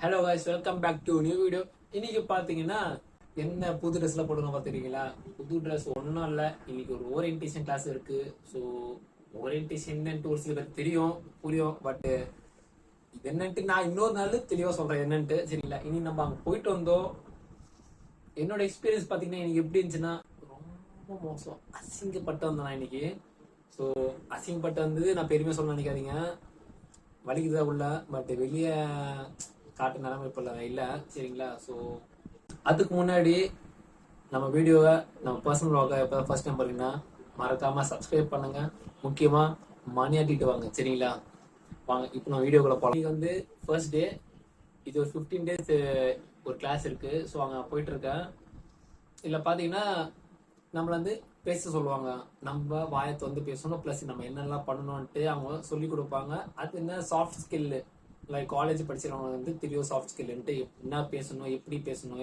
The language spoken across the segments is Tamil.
Hello guys, welcome back to new video. இன்னைக்கு பார்த்தீங்கன்னா என்ன புது ட்ரெஸ்ல போடுங்க பார்த்துருக்கீங்களா? புது ட்ரெஸ் ஒன்றும் இல்லை, இன்னைக்கு ஒரு ஓரியன்டேஷன் கிளாஸ் இருக்கு. ஸோ ஓரியன்டேஷன் ஒரு சில பேர் தெரியும் புரியும், பட் இது என்னன்ட்டு நான் இன்னொரு நாள் தெளிவாக சொல்றேன் என்னன்ட்டு. சரிங்களா? இனி நம்ம அங்கே போயிட்டு வந்தோம். என்னோட எக்ஸ்பீரியன்ஸ் பார்த்தீங்கன்னா இன்னைக்கு எப்படி இருந்துச்சுன்னா ரொம்ப மோசம். அசிங்கப்பட்டு வந்தேன் நான் இன்னைக்கு. ஸோ அசிங்கப்பட்டு வந்து நான் பெருமையாக சொல்ல நினைக்காதீங்க, வலிக்குதான் உள்ள, பட் வெளியே காட்டு நிலைமை இப்போ இல்லை. சரிங்களா? ஸோ அதுக்கு முன்னாடி நம்ம வீடியோவை நம்ம பர்சனல் வாக எப்போ ஃபர்ஸ்ட் டைம் பாருங்கன்னா மறக்காமல் சப்ஸ்கிரைப் பண்ணுங்க, முக்கியமாக மணி ஆட்டிட்டு வாங்க. சரிங்களா? வாங்க இப்போ நான் வீடியோக்குள்ள போகலாம். இது வந்து ஃபர்ஸ்ட் டே, இது ஒரு 15 days ஒரு கிளாஸ் இருக்கு. ஸோ அங்கே போயிட்டு இருக்கேன். இதில் பார்த்தீங்கன்னா நம்மள வந்து பேச சொல்லுவாங்க, நம்ம வாயத்தை வந்து பேசணும், ப்ளஸ் நம்ம என்னெல்லாம் பண்ணணும்ன்ட்டு அவங்க சொல்லி கொடுப்பாங்க. அது என்ன சாஃப்ட் ஸ்கில்லு, லைக் காலேஜ் படிச்சிருவங்க வந்து தெரியும் சாஃப்ட் ஸ்கில்ன்ட்டு என்ன பேசணும், எப்படி பேசணும்,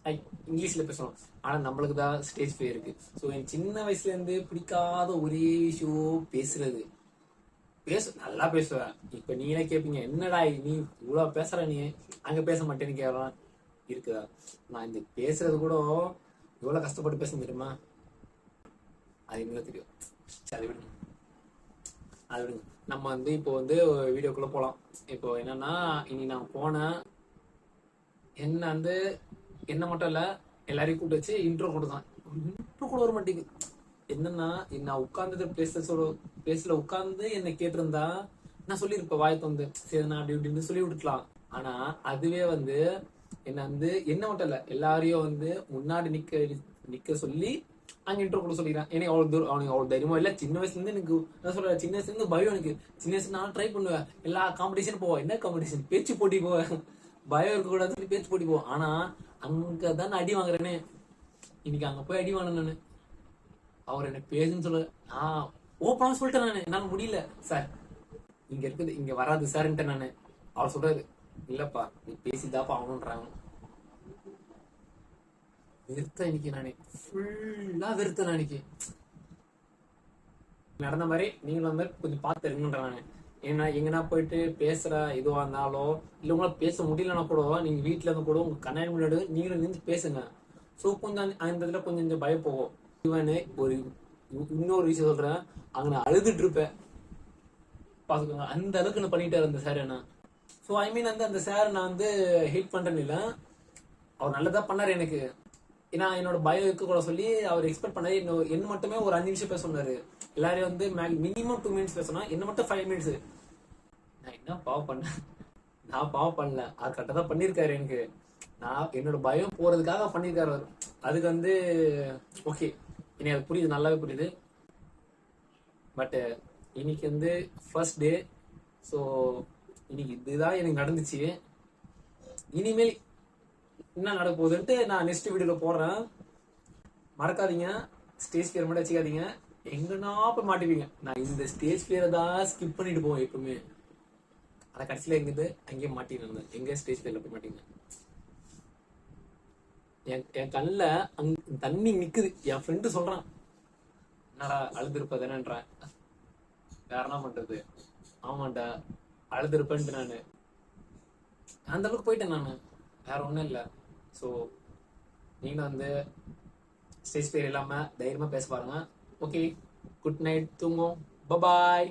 லைக் இங்கிலீஷில் பேசணும். ஆனால் நம்மளுக்கு தான் ஸ்டேஜ் ஃபியர் இருக்கு. ஸோ என் சின்ன வயசுலேருந்து பிடிக்காத ஒரே விஷயம் பேசுறது. நல்லா பேசுவேன். இப்போ நீங்களே கேட்பீங்க, என்னடா நீ இவ்வளோ பேசுற, நீ அங்கே பேச மாட்டேன்னு கேட்கலாம் இருக்குதா? நான் இந்த பேசுறது கூட எவ்வளோ கஷ்டப்பட்டு பேச தெரியுமா? அது எங்களுக்கு தெரியும். சரி விடுங்க, அது விடுங்க. நம்ம வந்து இப்போ வந்து வீடியோக்குள்ள போகலாம். இப்போ என்னன்னா, இனி நான் போனேன், என்ன வந்து என்ன மட்டும் இல்லை, எல்லாரையும் கூப்பிட்டு வச்சு இன்ட்ரோ கொடுத்தான். இன்ட்ரோ கூட வர மாட்டேங்குது. என்னன்னா, நான் உட்கார்ந்து பிளேஸ்ல உட்கார்ந்து என்னை கேட்டிருந்தா நான் சொல்லியிருப்பேன், வாய்ப்பு வந்து சரி நான் அப்படி இப்படின்னு சொல்லி விட்டுக்கலாம். ஆனா அதுவே வந்து என்ன வந்து என்ன மட்டும் இல்லை, எல்லாரையும் வந்து முன்னாடி நிக்க சொல்லி அங்க இன்ட்ரோ கூட சொல்லிடுறேன். ஏன்னா அவனுக்கு அவ்வளவு தைரியமா இல்ல. சின்ன வயசுல இருந்து எனக்கு என்ன சொல்ற, சின்ன வயசுல இருந்து பயம் எனக்கு. சின்ன வயசுல நான் ட்ரை பண்ணுவேன், எல்லா காம்படிஷன் போவேன். என்ன காம்படிஷன்? பேச்சு போட்டி போவேன். பயம் இருக்க கூடாதுன்னு சொல்லி பேச்சு போட்டி போவேன். ஆனா அங்கதான் அடி வாங்குறேன்னு. இன்னைக்கு அங்க போய் அடி வாங்கினேன் நானு. அவர் என்ன பேசுன்னு சொல்ல, நான் ஓப்பனா சொல்லிட்டேன் நானு, என்னால முடியல சார், இங்க இருக்குது இங்க வராது சார்ன்ட்டு நானு. அவர் சொல்றாரு, இல்லப்பா நீ பேசிதாப்பா ஆகணுன்றாங்க. வெறுத்த இன்னைக்கு நானே, ஃபுல்லா வெறுத்த நாளைக்கு நடந்த மாதிரி நீங்களும் வந்து கொஞ்சம் பார்த்து இருக்கணுன்ற நானு. ஏன்னா எங்கன்னா போயிட்டு பேசுற இதுவா இருந்தாலும் இல்ல உங்களால பேச முடியலன்னா கூட நீங்க வீட்டுல இருந்து கூட உங்க கண்ணாடி முன்னாடி நீங்களும் நின்று பேசுங்க. ஸோ கொஞ்சம் அந்த இடத்துல கொஞ்சம் பயம் போகும். இவனு ஒரு இன்னொரு விஷயம் சொல்றேன், அங்க நான் அழுதுட்டு இருப்பேன் பாத்துக்கோங்க, அந்த அளவுக்கு நான் பண்ணிட்டே இருந்தேன் சார் என்ன. ஸோ ஐ மீன் வந்து அந்த சார் நான் வந்து ஹெல்ப் பண்றேன்னு இல்லை, அவர் நல்லதா பண்ணாரு எனக்கு. ஏன்னா என்னோட பயம் இருக்க கூட சொல்லி அவர் எக்ஸ்பெக்ட் பண்ணாரு. என்ன மட்டுமே ஒரு 5 நிமிஷம் பேச சொன்னாரு. எல்லாரையும் வந்து மினிமம் 2 minutes பேசணும், என்ன மட்டும் 5 minutes. நான் என்ன பாவம் பண்ணேன்? நான் பாவம் பண்ணல, அது கரெக்டாக தான் பண்ணியிருக்காரு எனக்கு. நான் என்னோட பயம் போறதுக்காக பண்ணியிருக்காரு அவர். அதுக்கு வந்து ஓகே, இனி அது புரியுது, நல்லாவே புரியுது. பட் இன்னைக்கு வந்து ஃபர்ஸ்ட் டே. ஸோ இன்னைக்கு இதுதான் எனக்கு நடந்துச்சு. இனிமேல் என்ன நடக்க போகுதுன்ட்டு நான் நெக்ஸ்ட் வீடியோல போடுறேன். மறக்காதீங்க, ஸ்டேஜ் ஃபியர் மட்டும் வச்சுக்காதீங்க, எங்கன்னா போய் மாட்டிப்பீங்க. நான் இந்த ஸ்டேஜ் ஃபியரை தான் ஸ்கிப் பண்ணிட்டு போவேன் எப்பவுமே. ஆனா கடைசியில எங்கிருந்து அங்கேயே மாட்டின்னு எங்க ஸ்டேஜ் ஃபியர்ல போய் மாட்டீங்க. என் கண்ணில் தண்ணி நிக்குது. என் ஃப்ரெண்டு சொல்றான், என்னடா அழுதுருப்பதானேன்றான். வேற என்ன பண்றது? ஆமாண்டா அழுதுருப்பேன்ட்டு நானு அந்த அளவுக்கு போயிட்டேன் நானு, வேற ஒண்ணும் இல்லை. ஸோ நீங்களும் வந்து ஸ்டேஜ் ஃபியர் இல்லாம தைரியமா பேச பாருங்க. ஓகே, குட் நைட், தூங்கும், பபாய்.